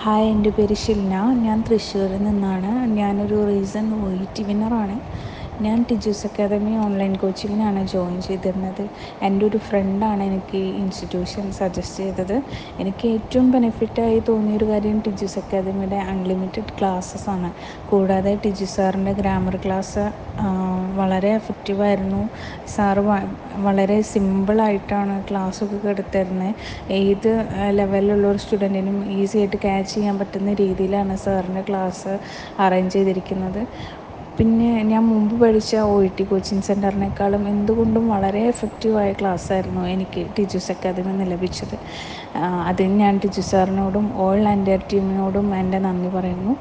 Hi, എൻ്റെ പേര് ഷിൽന. ഞാൻ തൃശ്ശൂരിൽ നിന്നാണ്. ഞാനൊരു റീസെൻറ്റ് OET വിന്നറാണ്. ഞാൻ ടിജൂസ് അക്കാദമി ഓൺലൈൻ കോച്ചിങ്ങിനാണ് ജോയിൻ ചെയ്തിരുന്നത്. എൻ്റെ ഒരു ഫ്രണ്ടാണ് എനിക്ക് ഈ ഇൻസ്റ്റിറ്റ്യൂഷൻ സജസ്റ്റ് ചെയ്തത്. എനിക്ക് ഏറ്റവും ബെനിഫിറ്റായി തോന്നിയൊരു കാര്യം ടിജൂസ് അക്കാദമിയുടെ അൺലിമിറ്റഡ് ക്ലാസ്സസ് ആണ്. കൂടാതെ ടിജു സാറിൻ്റെ ഗ്രാമർ ക്ലാസ് വളരെ എഫക്റ്റീവായിരുന്നു. സാറ് വളരെ സിമ്പിളായിട്ടാണ് ക്ലാസ്സൊക്കെ എടുത്തിരുന്നത്. ഏത് ലെവലിലുള്ള ഒരു സ്റ്റുഡൻറ്റിനും ഈസി ആയിട്ട് ക്യാച്ച് ചെയ്യാൻ പറ്റുന്ന രീതിയിലാണ് സാറിൻ്റെ ക്ലാസ് അറേഞ്ച് ചെയ്തിരിക്കുന്നത്. പിന്നെ ഞാൻ മുമ്പ് പഠിച്ച OET കോച്ചിങ് സെൻറ്ററിനേക്കാളും എന്തുകൊണ്ടും വളരെ എഫക്റ്റീവായ ക്ലാസ്സായിരുന്നു എനിക്ക് ടിജൂസ് അക്കാദമിയിൽ നിന്ന് ലഭിച്ചത്. അതിന് ഞാൻ ടിജു സാറിനോടും ഓൾ എൻ്റയർ ടീമിനോടും എൻ്റെ നന്ദി പറയുന്നു.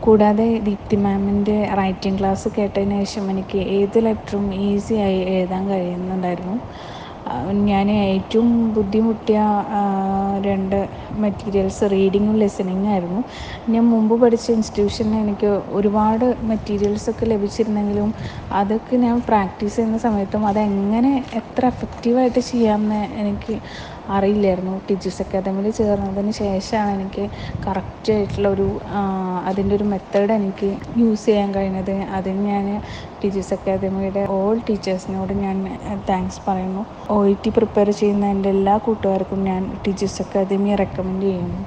കൂടാതെ ദീപ്തി മാമിൻ്റെ റൈറ്റിംഗ് ക്ലാസ് കേട്ടതിന് ശേഷം എനിക്ക് ഏത് ലെറ്ററും ഈസിയായി എഴുതാൻ കഴിയുന്നുണ്ടായിരുന്നു. ഞാൻ ഏറ്റവും ബുദ്ധിമുട്ടിയ 2 മെറ്റീരിയൽസ് റീഡിങ്ങും ലിസണിങ്ങും ആയിരുന്നു. ഞാൻ മുമ്പ് പഠിച്ച ഇൻസ്റ്റിറ്റ്യൂഷനിൽ എനിക്ക് ഒരുപാട് മെറ്റീരിയൽസൊക്കെ ലഭിച്ചിരുന്നെങ്കിലും അതൊക്കെ ഞാൻ പ്രാക്ടീസ് ചെയ്യുന്ന സമയത്തും അതെങ്ങനെ എത്ര എഫക്റ്റീവായിട്ട് ചെയ്യാമെന്ന് എനിക്ക് അറിയില്ലായിരുന്നു. ടിജൂസ് അക്കാദമിയിൽ ചേർന്നതിന് ശേഷമാണ് എനിക്ക് കറക്റ്റായിട്ടുള്ളൊരു അതിൻ്റെ ഒരു മെത്തേഡ് എനിക്ക് യൂസ് ചെയ്യാൻ കഴിഞ്ഞത്. അതിന് ഞാൻ ടിജൂസ് അക്കാദമിയുടെ ഓൾ ടീച്ചേഴ്സിനോട് ഞാൻ താങ്ക്സ് പറയുന്നു. OET പ്രിപ്പയർ ചെയ്യുന്ന എൻ്റെ എല്ലാ കൂട്ടുകാർക്കും ഞാൻ ടിജൂസ് അക്കാദമിയെ റെക്കമെൻഡ് ചെയ്യുന്നു.